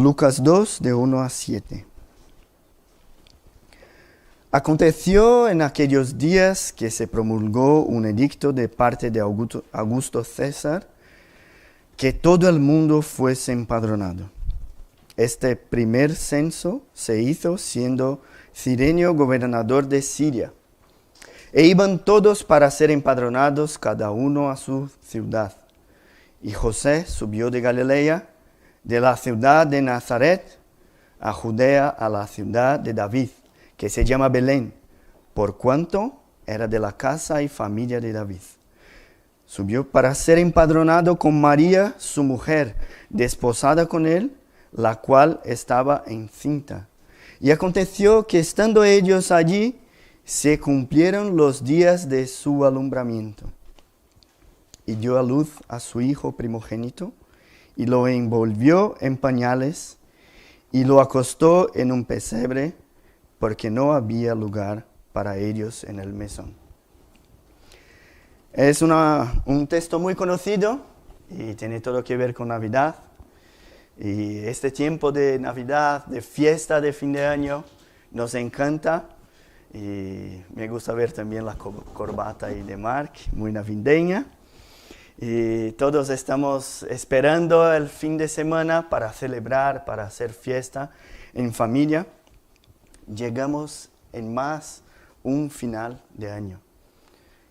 Lucas 2, de 1 a 7. Aconteció en aquellos días que se promulgó un edicto de parte de Augusto César, que todo el mundo fuese empadronado. Este primer censo se hizo siendo Cirenio gobernador de Siria. E iban todos para ser empadronados, cada uno a su ciudad. Y José subió de Galilea, de la ciudad de Nazaret, a Judea, a la ciudad de David, que se llama Belén, por cuanto era de la casa y familia de David. Subió para ser empadronado con María, su mujer, desposada con él, la cual estaba encinta. Y aconteció que estando ellos allí, se cumplieron los días de su alumbramiento. Y dio a luz a su hijo primogénito, y lo envolvió en pañales, y lo acostó en un pesebre, porque no había lugar para ellos en el mesón. Es un texto muy conocido y tiene todo que ver con Navidad. Y este tiempo de Navidad, de fiesta de fin de año, nos encanta. Y me gusta ver también la corbata ahí de Mark, muy navideña. Y todos estamos esperando el fin de semana para celebrar, para hacer fiesta en familia. Llegamos en más un final de año.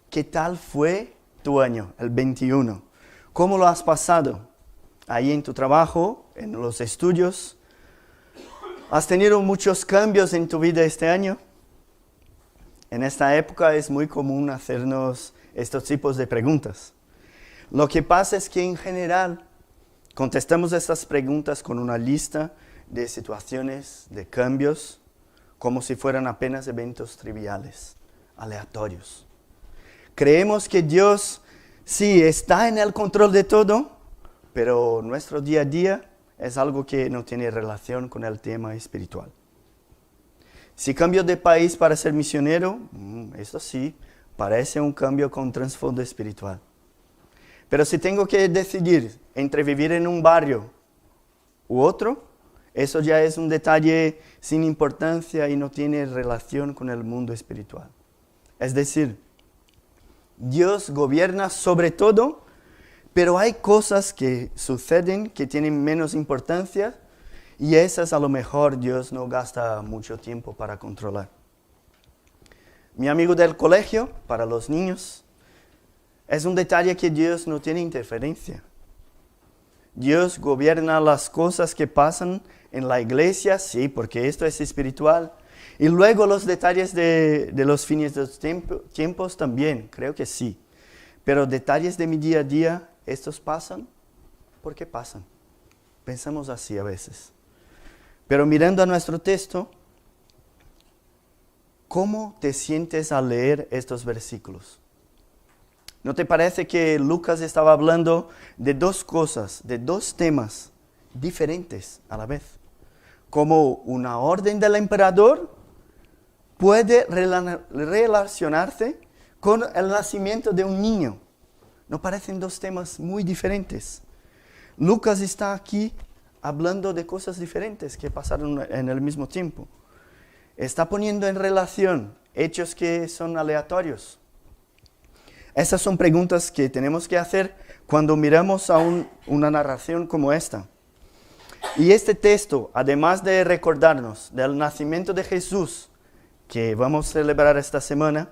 ¿Qué tal fue tu año, el 21? ¿Cómo lo has pasado? Ahí en tu trabajo, en los estudios. ¿Has tenido muchos cambios en tu vida este año? En esta época es muy común hacernos estos tipos de preguntas. Lo que pasa es que en general contestamos estas preguntas con una lista de situaciones, de cambios, como si fueran apenas eventos triviales, aleatorios. Creemos que Dios sí está en el control de todo, pero nuestro día a día es algo que no tiene relación con el tema espiritual. Si cambio de país para ser misionero, eso sí, parece un cambio con trasfondo espiritual. Pero si tengo que decidir entre vivir en un barrio u otro, eso ya es un detalle sin importancia y no tiene relación con el mundo espiritual. Es decir, Dios gobierna sobre todo, pero hay cosas que suceden que tienen menos importancia y esas a lo mejor Dios no gasta mucho tiempo para controlar. Mi amigo del colegio, para los niños, es un detalle que Dios no tiene interferencia. Dios gobierna las cosas que pasan en la iglesia, sí, porque esto es espiritual. Y luego los detalles de los fines de los tiempos también, creo que sí. Pero detalles de mi día a día, ¿estos pasan? ¿Por qué pasan? Pensamos así a veces. Pero mirando a nuestro texto, ¿cómo te sientes al leer estos versículos? ¿No te parece que Lucas estaba hablando de dos cosas, de dos temas diferentes a la vez? Como una orden del emperador puede relacionarse con el nacimiento de un niño. ¿No parecen dos temas muy diferentes? Lucas está aquí hablando de cosas diferentes que pasaron en el mismo tiempo. Está poniendo en relación hechos que son aleatorios. Esas son preguntas que tenemos que hacer cuando miramos a una narración como esta. Y este texto, además de recordarnos del nacimiento de Jesús, que vamos a celebrar esta semana,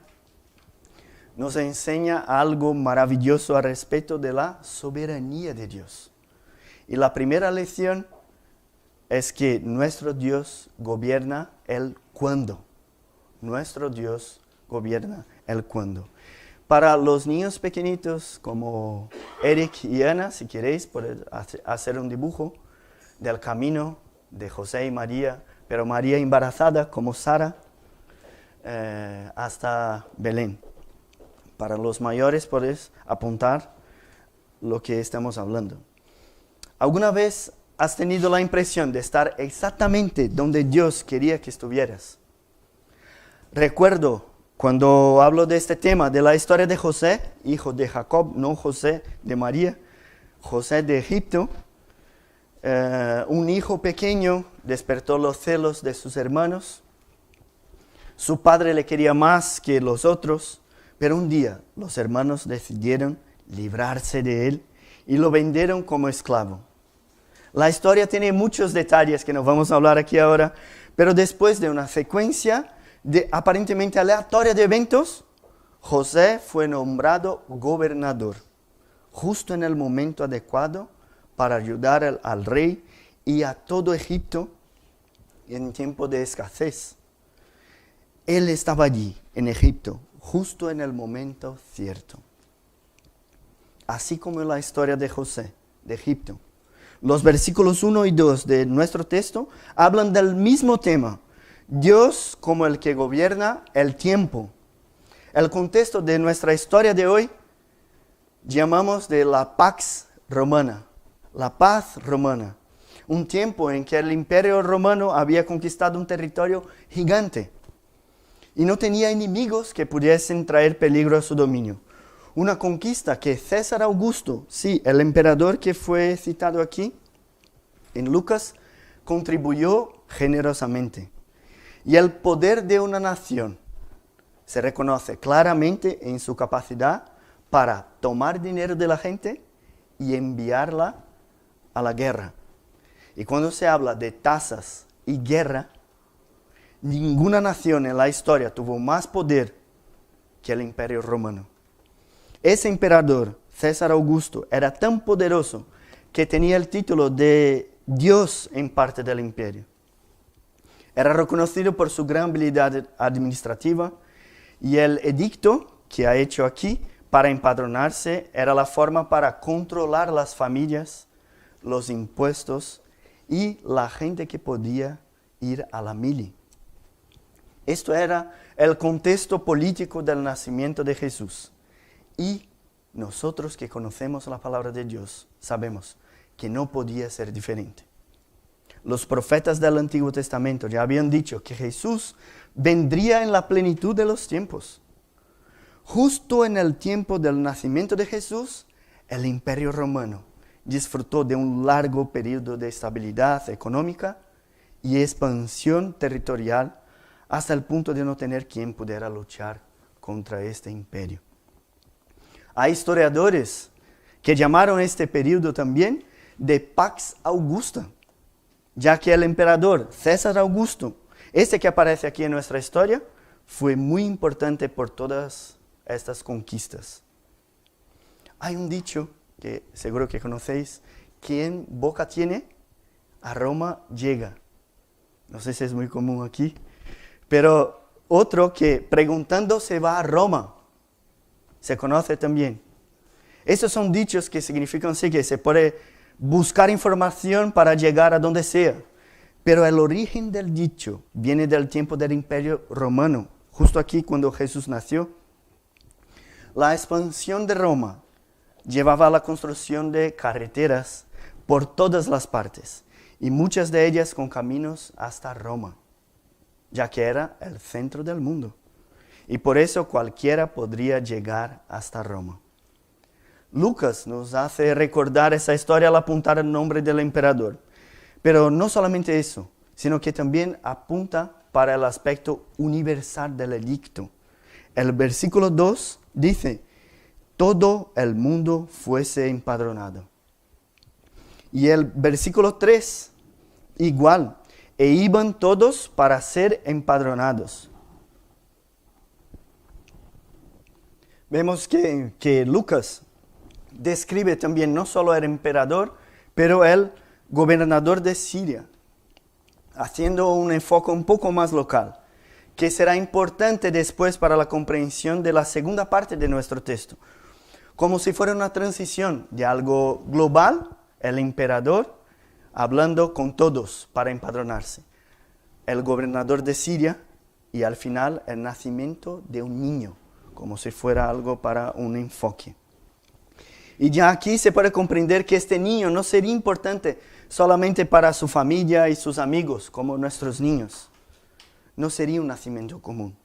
nos enseña algo maravilloso al respecto de la soberanía de Dios. Y la primera lección es que nuestro Dios gobierna el cuándo. Nuestro Dios gobierna el cuándo. Para los niños pequeñitos como Eric y Ana, si queréis, poder hacer un dibujo del camino de José y María, pero María embarazada como Sara, hasta Belén. Para los mayores podéis apuntar lo que estamos hablando. ¿Alguna vez has tenido la impresión de estar exactamente donde Dios quería que estuvieras? Recuerdo cuando hablo de este tema, de la historia de José, hijo de Jacob, no José de María, José de Egipto, un hijo pequeño despertó los celos de sus hermanos. Su padre le quería más que los otros, pero un día los hermanos decidieron librarse de él y lo vendieron como esclavo. La historia tiene muchos detalles que no vamos a hablar aquí ahora, pero después de una secuencia aparentemente aleatoria de eventos, José fue nombrado gobernador, justo en el momento adecuado para ayudar al rey y a todo Egipto en tiempo de escasez. Él estaba allí, en Egipto, justo en el momento cierto. Así como la historia de José, de Egipto. Los versículos 1 y 2 de nuestro texto hablan del mismo tema. Dios como el que gobierna el tiempo. El contexto de nuestra historia de hoy llamamos de la Pax Romana, la paz romana. Un tiempo en que el imperio romano había conquistado un territorio gigante y no tenía enemigos que pudiesen traer peligro a su dominio. Una conquista que César Augusto, sí, el emperador que fue citado aquí en Lucas, contribuyó generosamente. Y el poder de una nación se reconoce claramente en su capacidad para tomar dinero de la gente y enviarla a la guerra. Y cuando se habla de tasas y guerra, ninguna nación en la historia tuvo más poder que el Imperio Romano. Ese emperador, César Augusto, era tan poderoso que tenía el título de Dios en parte del imperio. Era reconocido por su gran habilidad administrativa y el edicto que ha hecho aquí para empadronarse era la forma para controlar las familias, los impuestos y la gente que podía ir a la mili. Esto era el contexto político del nacimiento de Jesús. Y nosotros que conocemos la palabra de Dios sabemos que no podía ser diferente. Los profetas del Antiguo Testamento ya habían dicho que Jesús vendría en la plenitud de los tiempos. Justo en el tiempo del nacimiento de Jesús, el Imperio Romano disfrutó de un largo periodo de estabilidad económica y expansión territorial hasta el punto de no tener quien pudiera luchar contra este imperio. Hay historiadores que llamaron este periodo también de Pax Augusta, ya que el emperador César Augusto, este que aparece aquí en nuestra historia, fue muy importante por todas estas conquistas. Hay un dicho que seguro que conocéis: quien boca tiene, a Roma llega. No sé si es muy común aquí, pero otro que preguntando se va a Roma, se conoce también. Estos son dichos que significan sí, que se puede buscar información para llegar a donde sea. Pero el origen del dicho viene del tiempo del Imperio Romano, justo aquí cuando Jesús nació. La expansión de Roma llevaba a la construcción de carreteras por todas las partes, y muchas de ellas con caminos hasta Roma, ya que era el centro del mundo. Y por eso cualquiera podría llegar hasta Roma. Lucas nos hace recordar esa historia al apuntar el nombre del emperador. Pero no solamente eso, sino que también apunta para el aspecto universal del edicto. El versículo 2 dice: todo el mundo fuese empadronado. Y el versículo 3, igual: e iban todos para ser empadronados. Vemos que Lucas describe también no solo el emperador, pero el gobernador de Siria, haciendo un enfoque un poco más local, que será importante después para la comprensión de la segunda parte de nuestro texto. Como si fuera una transición de algo global, el emperador hablando con todos para empadronarse, el gobernador de Siria y al final el nacimiento de un niño, como si fuera algo para un enfoque. Y ya aquí se puede comprender que este niño no sería importante solamente para su familia y sus amigos, como nuestros niños. No sería un nacimiento común.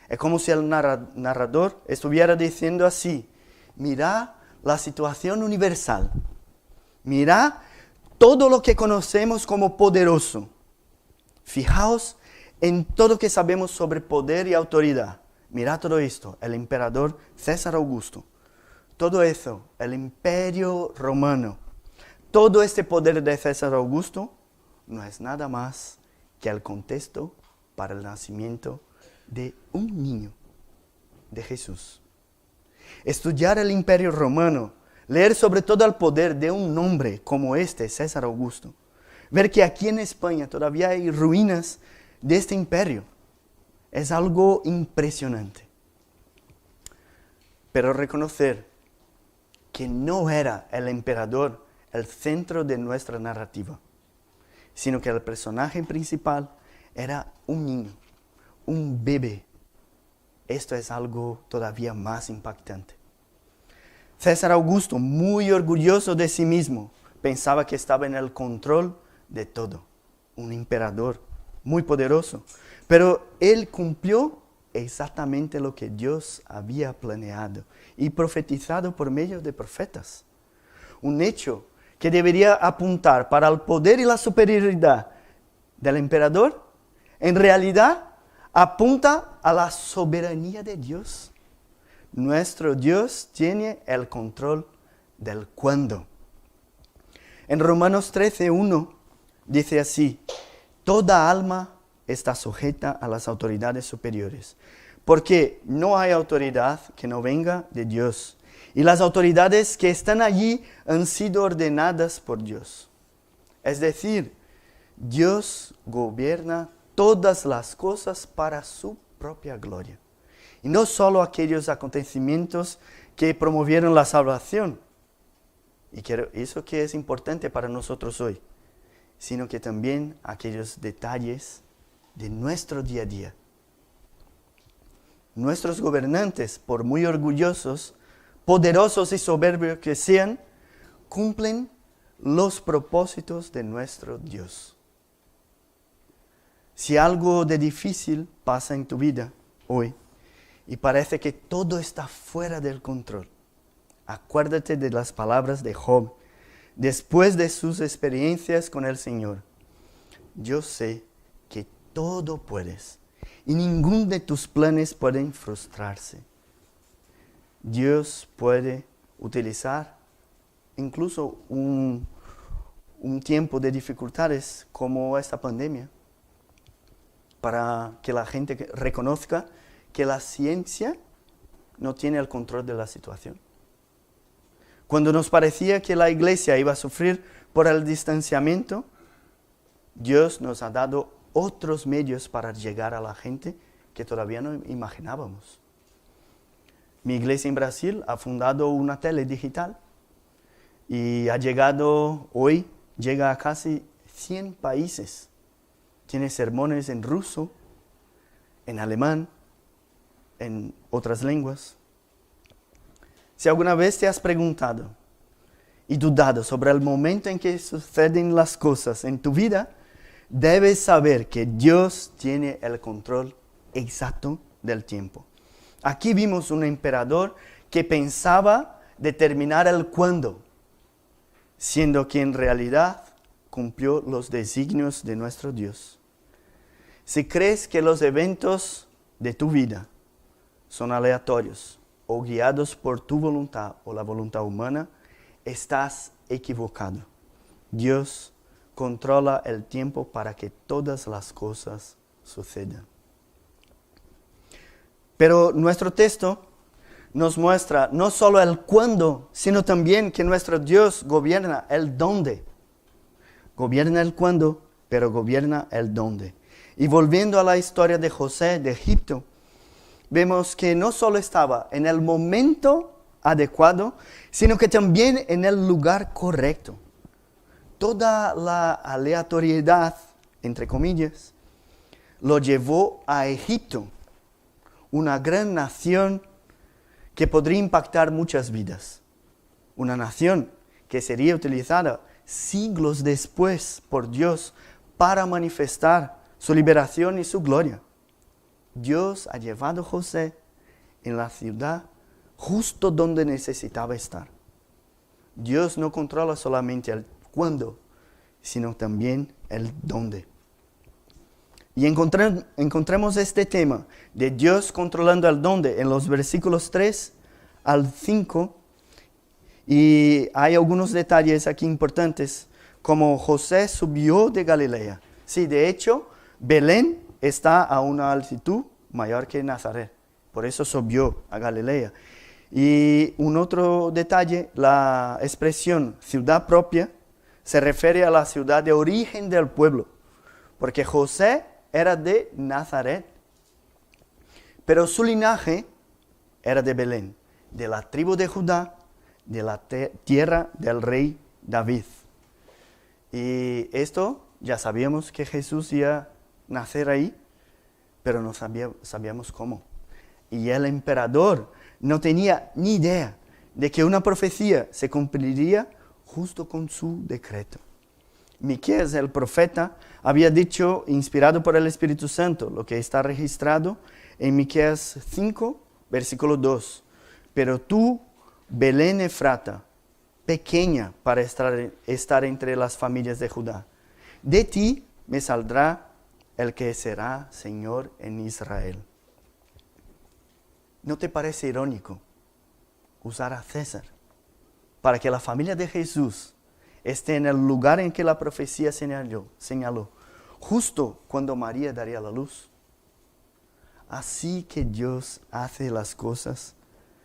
Es como si el narrador estuviera diciendo así: mira la situación universal. Mira todo lo que conocemos como poderoso. Fijaos en todo lo que sabemos sobre poder y autoridad. Mirad todo esto, el emperador César Augusto. Todo eso, el imperio romano. Todo este poder de César Augusto no es nada más que el contexto para el nacimiento de un niño, de Jesús. Estudiar el imperio romano, leer sobre todo el poder de un hombre como este, César Augusto. Ver que aquí en España todavía hay ruinas de este imperio. Es algo impresionante. Pero reconocer que no era el emperador el centro de nuestra narrativa, sino que el personaje principal era un niño, un bebé. Esto es algo todavía más impactante. César Augusto, muy orgulloso de sí mismo, pensaba que estaba en el control de todo. Un emperador muy poderoso. Pero él cumplió exactamente lo que Dios había planeado y profetizado por medio de profetas. Un hecho que debería apuntar para el poder y la superioridad del emperador, en realidad apunta a la soberanía de Dios. Nuestro Dios tiene el control del cuándo. En Romanos 13:1 dice así: toda alma está sujeta a las autoridades superiores, porque no hay autoridad que no venga de Dios, y las autoridades que están allí han sido ordenadas por Dios. Es decir, Dios gobierna todas las cosas para su propia gloria. Y no solo aquellos acontecimientos que promovieron la salvación, y eso que es importante para nosotros hoy, sino que también aquellos detalles de nuestro día a día. Nuestros gobernantes, por muy orgullosos, poderosos y soberbios que sean, cumplen los propósitos de nuestro Dios. Si algo de difícil pasa en tu vida hoy y parece que todo está fuera del control, acuérdate de las palabras de Job después de sus experiencias con el Señor. Yo sé que todo puedes y ninguno de tus planes pueden frustrarse. Dios puede utilizar incluso un tiempo de dificultades como esta pandemia para que la gente reconozca que la ciencia no tiene el control de la situación. Cuando nos parecía que la iglesia iba a sufrir por el distanciamiento, Dios nos ha dado otros medios para llegar a la gente que todavía no imaginábamos. Mi iglesia en Brasil ha fundado una tele digital y llega a casi 100 países. Tiene sermones en ruso, en alemán, en otras lenguas. Si alguna vez te has preguntado y dudado sobre el momento en que suceden las cosas en tu vida, debes saber que Dios tiene el control exacto del tiempo. Aquí vimos un emperador que pensaba determinar el cuándo, siendo que en realidad cumplió los designios de nuestro Dios. Si crees que los eventos de tu vida son aleatorios o guiados por tu voluntad o la voluntad humana, estás equivocado. Dios controla el tiempo para que todas las cosas sucedan. Pero nuestro texto nos muestra no solo el cuándo, sino también que nuestro Dios gobierna el dónde. Gobierna el cuándo, pero gobierna el dónde. Y volviendo a la historia de José de Egipto, vemos que no solo estaba en el momento adecuado, sino que también en el lugar correcto. Toda la aleatoriedad, entre comillas, lo llevó a Egipto, una gran nación que podría impactar muchas vidas. Una nación que sería utilizada siglos después por Dios para manifestar su liberación y su gloria. Dios ha llevado a José en la ciudad justo donde necesitaba estar. Dios no controla solamente el cuándo, sino también el dónde. Y encontremos este tema de Dios controlando el dónde en los versículos 3 al 5. Y hay algunos detalles aquí importantes, como José subió de Galilea. Sí, de hecho, Belén está a una altitud mayor que Nazaret. Por eso subió a Galilea. Y un otro detalle, la expresión ciudad propia se refiere a la ciudad de origen del pueblo. Porque José era de Nazaret, pero su linaje era de Belén, de la tribu de Judá, de la tierra del rey David. Y esto ya sabíamos que Jesús iba a nacer ahí, pero no sabíamos cómo. Y el emperador no tenía ni idea de que una profecía se cumpliría justo con su decreto. Miqueas, el profeta, había dicho, inspirado por el Espíritu Santo, lo que está registrado en Miqueas 5, versículo 2. Pero tú, Belén Efrata, pequeña para estar entre las familias de Judá, de ti me saldrá el que será Señor en Israel. ¿No te parece irónico usar a César para que la familia de Jesús esté en el lugar en que la profecía señaló, justo cuando María daría la luz? Así que Dios hace las cosas,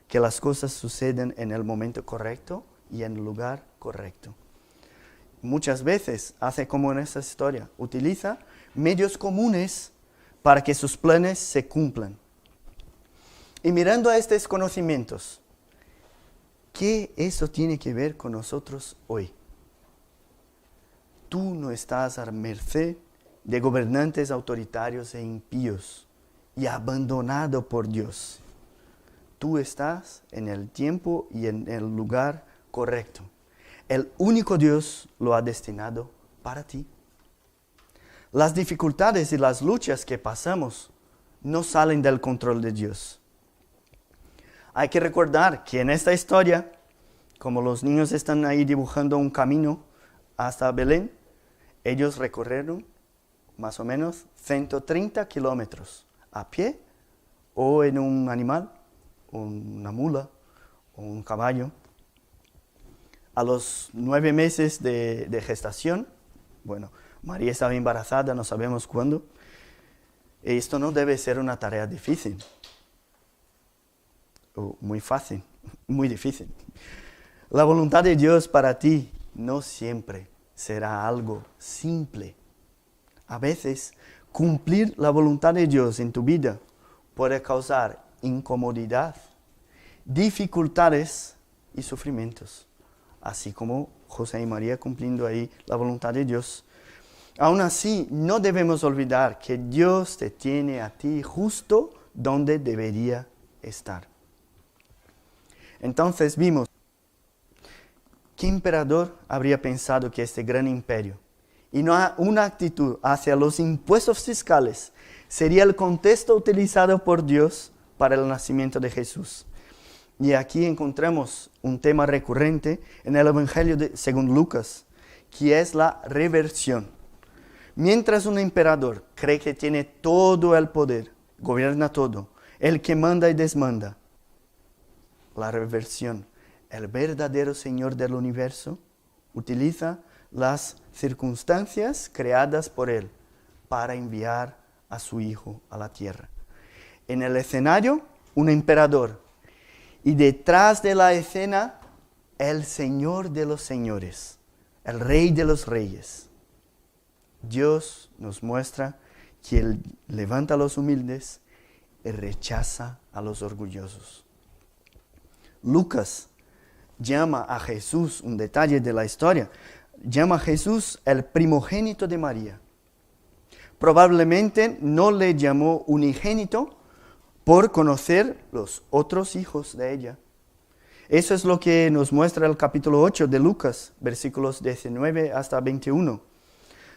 que las cosas suceden en el momento correcto y en el lugar correcto. Muchas veces hace como en esta historia, utiliza medios comunes para que sus planes se cumplan. Y mirando a estos conocimientos, ¿qué eso tiene que ver con nosotros hoy? Tú no estás a merced de gobernantes autoritarios e impíos y abandonado por Dios. Tú estás en el tiempo y en el lugar correcto. El único Dios lo ha destinado para ti. Las dificultades y las luchas que pasamos no salen del control de Dios. Hay que recordar que en esta historia, como los niños están ahí dibujando un camino hasta Belén, ellos recorrieron más o menos 130 kilómetros a pie o en un animal, una mula o un caballo. A los 9 meses de gestación, bueno, María estaba embarazada, no sabemos cuándo. Esto no debe ser una tarea difícil. O muy fácil, muy difícil. La voluntad de Dios para ti no siempre será algo simple. A veces, cumplir la voluntad de Dios en tu vida puede causar incomodidad, dificultades y sufrimientos, así como José y María cumpliendo ahí la voluntad de Dios. Aún así, no debemos olvidar que Dios te tiene a ti justo donde debería estar. Entonces vimos, ¿qué emperador habría pensado que este gran imperio y no una actitud hacia los impuestos fiscales sería el contexto utilizado por Dios para el nacimiento de Jesús? Y aquí encontramos un tema recurrente en el Evangelio según Lucas, que es la reversión. Mientras un emperador cree que tiene todo el poder, gobierna todo, el que manda y desmanda, la reversión, el verdadero Señor del universo, utiliza las circunstancias creadas por Él para enviar a su Hijo a la tierra. En el escenario, un emperador. Y detrás de la escena, el Señor de los señores, el Rey de los reyes. Dios nos muestra que Él levanta a los humildes y rechaza a los orgullosos. Lucas llama a Jesús, un detalle de la historia, llama a Jesús el primogénito de María. Probablemente no le llamó unigénito por conocer los otros hijos de ella. Eso es lo que nos muestra el capítulo 8 de Lucas, versículos 19 hasta 21,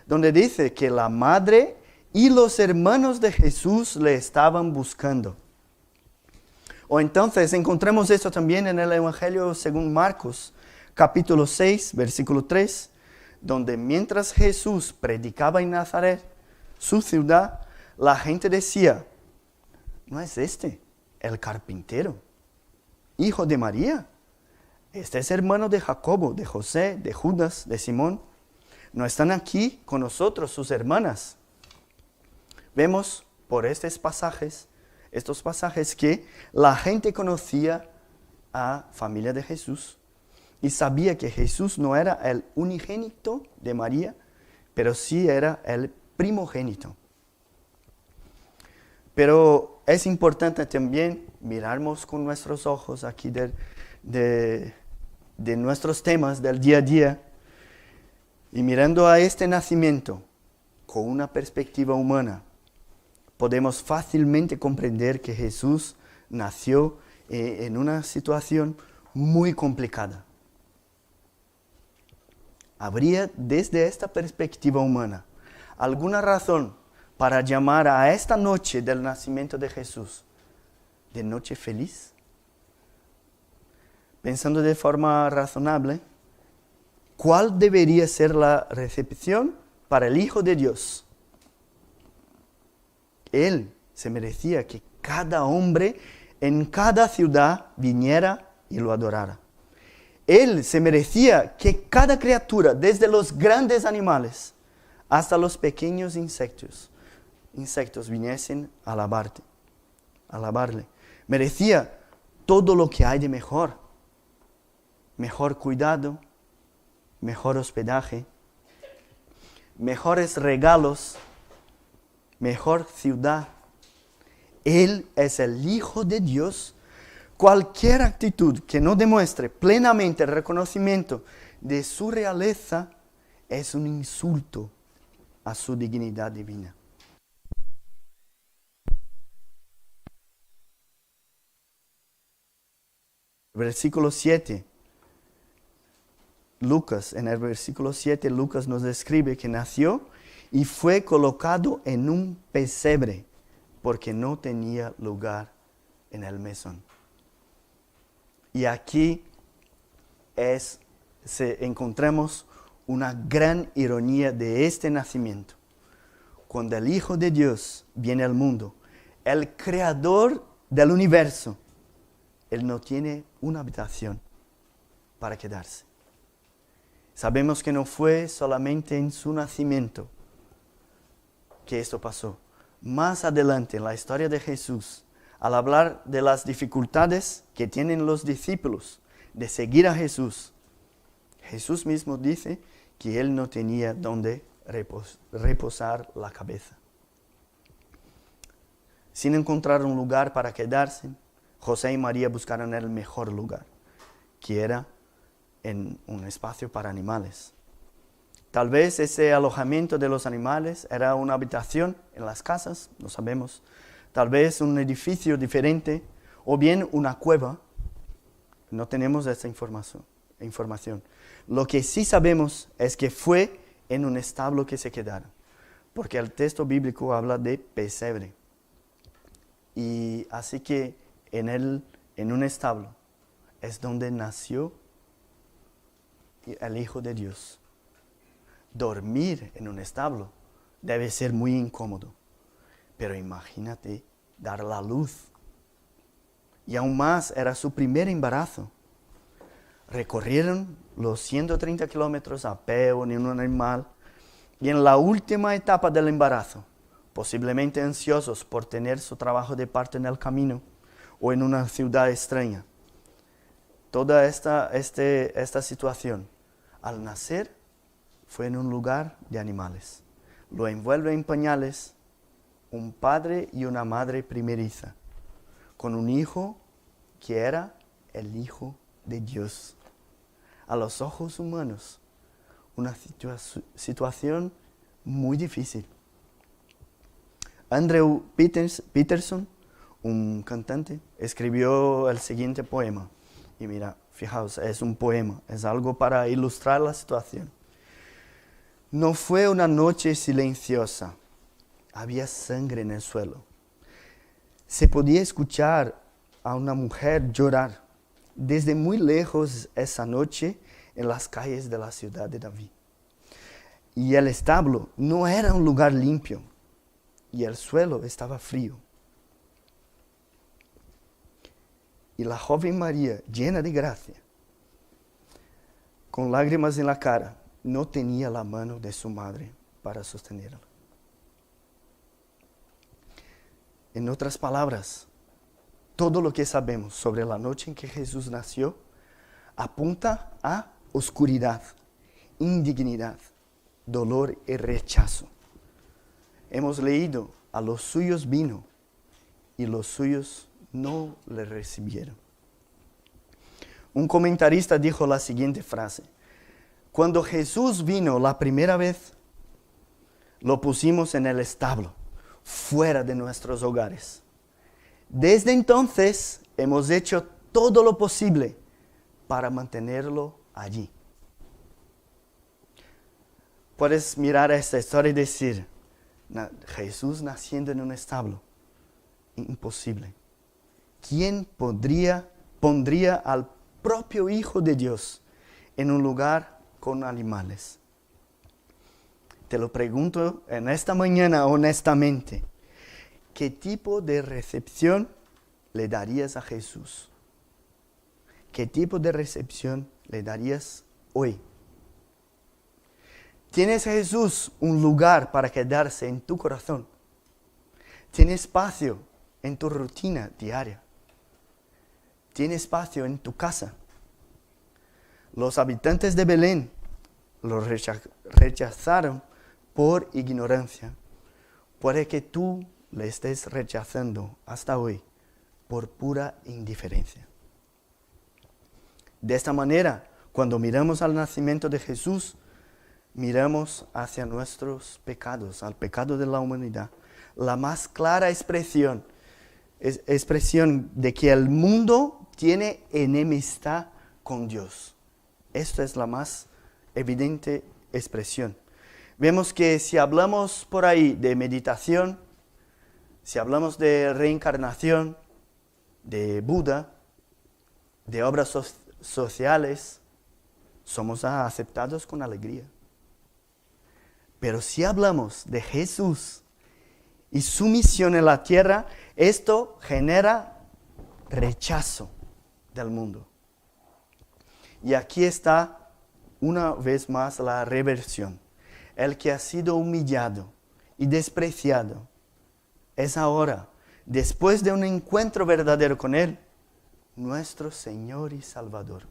donde dice que la madre y los hermanos de Jesús le estaban buscando. O entonces encontramos esto también en el Evangelio según Marcos, capítulo 6, versículo 3, donde mientras Jesús predicaba en Nazaret, su ciudad, la gente decía, ¿no es este el carpintero, hijo de María? Este es hermano de Jacobo, de José, de Judas, de Simón. ¿No están aquí con nosotros sus hermanas? Vemos por estos pasajes que la gente conocía a la familia de Jesús y sabía que Jesús no era el unigénito de María, pero sí era el primogénito. Pero es importante también mirarnos con nuestros ojos aquí de nuestros temas del día a día y mirando a este nacimiento con una perspectiva humana, podemos fácilmente comprender que Jesús nació en una situación muy complicada. ¿Habría desde esta perspectiva humana alguna razón para llamar a esta noche del nacimiento de Jesús de noche feliz? Pensando de forma razonable, ¿cuál debería ser la recepción para el Hijo de Dios? Él se merecía que cada hombre en cada ciudad viniera y lo adorara. Él se merecía que cada criatura, desde los grandes animales hasta los pequeños insectos viniesen a alabarle. Merecía todo lo que hay de mejor. Mejor cuidado, mejor hospedaje, mejores regalos, mejor ciudad. Él es el Hijo de Dios. Cualquier actitud que no demuestre plenamente el reconocimiento de su realeza es un insulto a su dignidad divina. Versículo 7. En el versículo 7, Lucas nos describe que nació y fue colocado en un pesebre porque no tenía lugar en el mesón. Y aquí encontramos una gran ironía de este nacimiento. Cuando el Hijo de Dios viene al mundo, el creador del universo, Él no tiene una habitación para quedarse. Sabemos que no fue solamente en su nacimiento que esto pasó. Más adelante en la historia de Jesús, al hablar de las dificultades que tienen los discípulos de seguir a Jesús, Jesús mismo dice que Él no tenía donde reposar la cabeza. Sin encontrar un lugar para quedarse, José y María buscaron el mejor lugar, que era en un espacio para animales. Tal vez ese alojamiento de los animales era una habitación en las casas, no sabemos. Tal vez un edificio diferente o bien una cueva. No tenemos esa información. Lo que sí sabemos es que fue en un establo que se quedaron, porque el texto bíblico habla de pesebre. Y así que en un establo es donde nació el Hijo de Dios. Dormir en un establo debe ser muy incómodo, pero imagínate dar la luz. Y aún más, era su primer embarazo. Recorrieron los 130 kilómetros a pie o en un animal, y en la última etapa del embarazo, posiblemente ansiosos por tener su trabajo de parto en el camino o en una ciudad extraña. Toda esta situación, al nacer, fue en un lugar de animales. Lo envuelve en pañales un padre y una madre primeriza, con un hijo que era el Hijo de Dios. A los ojos humanos, una situación muy difícil. Andrew Peterson, un cantante, escribió el siguiente poema. Y mira, fijaos, es un poema, es algo para ilustrar la situación. No fue una noche silenciosa, había sangre en el suelo. Se podía escuchar a una mujer llorar desde muy lejos esa noche en las calles de la ciudad de David. Y el establo no era un lugar limpio y el suelo estaba frío. Y la joven María, llena de gracia, con lágrimas en la cara, no tenía la mano de su madre para sostenerla. En otras palabras, todo lo que sabemos sobre la noche en que Jesús nació apunta a oscuridad, indignidad, dolor y rechazo. Hemos leído, a los suyos vino y los suyos no le recibieron. Un comentarista dijo la siguiente frase: cuando Jesús vino la primera vez, lo pusimos en el establo, fuera de nuestros hogares. Desde entonces hemos hecho todo lo posible para mantenerlo allí. Puedes mirar esta historia y decir, Jesús naciendo en un establo, imposible. ¿Quién pondría al propio Hijo de Dios en un lugar con animales? Te lo pregunto en esta mañana honestamente. ¿Qué tipo de recepción le darías a Jesús? ¿Qué tipo de recepción le darías hoy? ¿Tienes Jesús un lugar para quedarse en tu corazón? ¿Tiene espacio en tu rutina diaria? ¿Tiene espacio en tu casa? Los habitantes de Belén lo rechazaron por ignorancia. Puede que tú le estés rechazando hasta hoy por pura indiferencia. De esta manera, cuando miramos al nacimiento de Jesús, miramos hacia nuestros pecados, al pecado de la humanidad. La más clara expresión de que el mundo tiene enemistad con Dios. Esta es la más evidente expresión. Vemos que si hablamos por ahí de meditación, si hablamos de reencarnación, de Buda, de obras sociales, somos aceptados con alegría. Pero si hablamos de Jesús y su misión en la tierra, esto genera rechazo del mundo. Y aquí está una vez más la reversión. El que ha sido humillado y despreciado es ahora, después de un encuentro verdadero con Él, nuestro Señor y Salvador.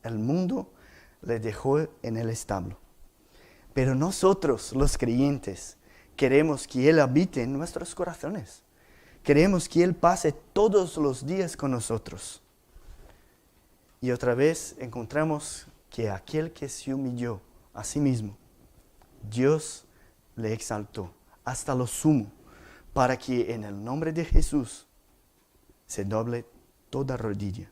El mundo le dejó en el establo. Pero nosotros, los creyentes, queremos que Él habite en nuestros corazones. Queremos que Él pase todos los días con nosotros. Y otra vez encontramos que aquel que se humilló a sí mismo, Dios le exaltó hasta lo sumo, para que en el nombre de Jesús se doble toda rodilla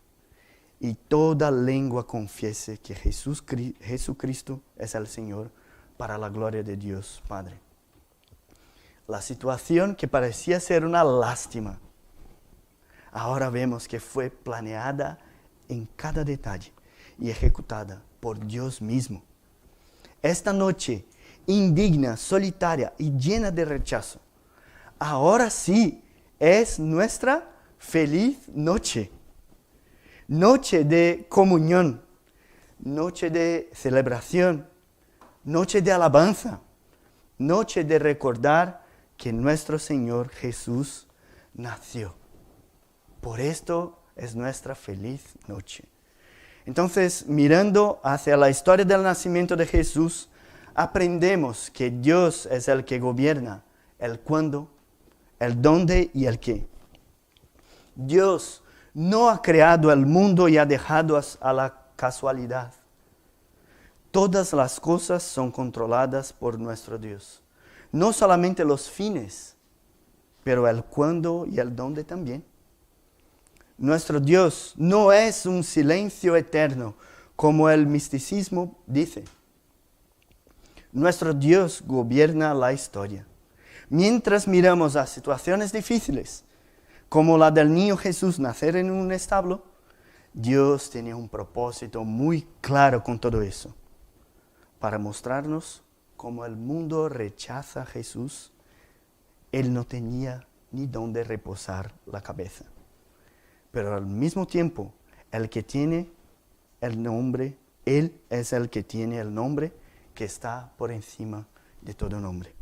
y toda lengua confiese que Jesucristo es el Señor, para la gloria de Dios Padre. La situación que parecía ser una lástima, ahora vemos que fue planeada en cada detalle y ejecutada por Dios mismo. Esta noche, indigna, solitaria y llena de rechazo, ahora sí es nuestra feliz noche. Noche de comunión, noche de celebración, noche de alabanza, noche de recordar que nuestro Señor Jesús nació. Por esto es nuestra feliz noche. Entonces, mirando hacia la historia del nacimiento de Jesús, aprendemos que Dios es el que gobierna el cuándo, el dónde y el qué. Dios no ha creado el mundo y ha dejado a la casualidad. Todas las cosas son controladas por nuestro Dios. No solamente los fines, pero el cuándo y el dónde también. Nuestro Dios no es un silencio eterno, como el misticismo dice. Nuestro Dios gobierna la historia. Mientras miramos a situaciones difíciles, como la del niño Jesús nacer en un establo, Dios tiene un propósito muy claro con todo eso. para mostrarnos cómo el mundo rechaza a Jesús. Él no tenía ni dónde reposar la cabeza. Pero al mismo tiempo, el que tiene el nombre, Él es el que tiene el nombre que está por encima de todo nombre.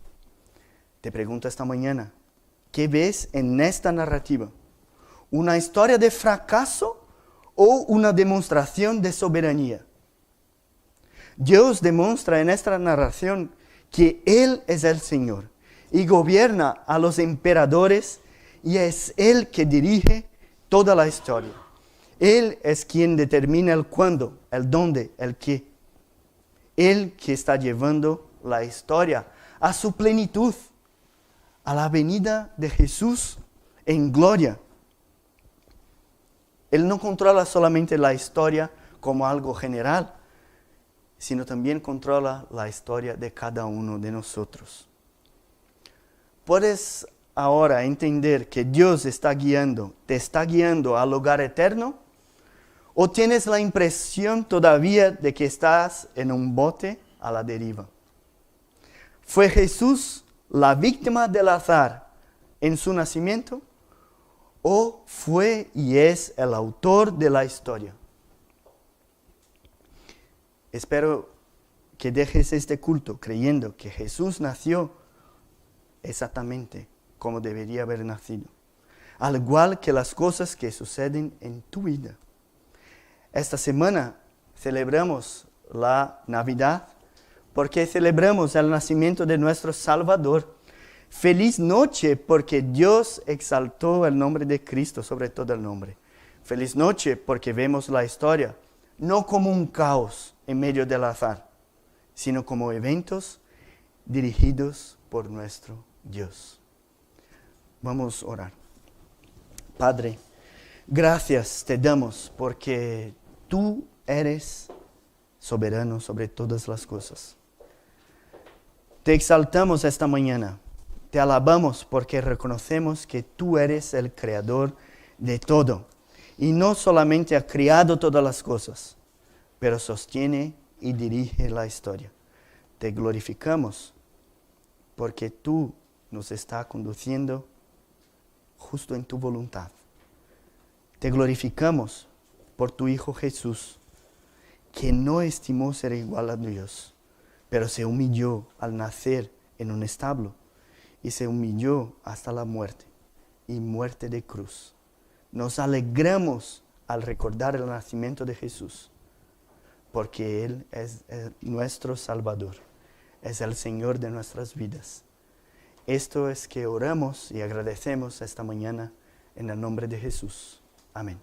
Te pregunto esta mañana, ¿qué ves en esta narrativa? ¿Una historia de fracaso o una demostración de soberanía? Dios demuestra en esta narración que Él es el Señor y gobierna a los emperadores y es Él que dirige toda la historia. Él es quien determina el cuándo, el dónde, el qué. Él que está llevando la historia a su plenitud, a la venida de Jesús en gloria. Él no controla solamente la historia como algo general, sino también controla la historia de cada uno de nosotros. ¿Puedes ahora entender que Dios te está guiando al lugar eterno? ¿O tienes la impresión todavía de que estás en un bote a la deriva? ¿Fue Jesús la víctima del azar en su nacimiento? ¿O fue y es el autor de la historia? Espero que dejes este culto creyendo que Jesús nació exactamente como debería haber nacido, al igual que las cosas que suceden en tu vida. Esta semana celebramos la Navidad porque celebramos el nacimiento de nuestro Salvador. Feliz noche porque Dios exaltó el nombre de Cristo sobre todo el nombre. Feliz noche porque vemos la historia no como un caos en medio del azar, sino como eventos dirigidos por nuestro Dios. Vamos a orar. Padre, gracias te damos porque tú eres soberano sobre todas las cosas. Te exaltamos esta mañana. Te alabamos porque reconocemos que tú eres el creador de todo. Y no solamente ha creado todas las cosas, pero sostiene y dirige la historia. Te glorificamos porque tú nos estás conduciendo justo en tu voluntad. Te glorificamos por tu Hijo Jesús, que no estimó ser igual a Dios, pero se humilló al nacer en un establo y se humilló hasta la muerte y muerte de cruz. Nos alegramos al recordar el nacimiento de Jesús, porque Él es nuestro Salvador, es el Señor de nuestras vidas. Esto es que oramos y agradecemos esta mañana en el nombre de Jesús. Amén.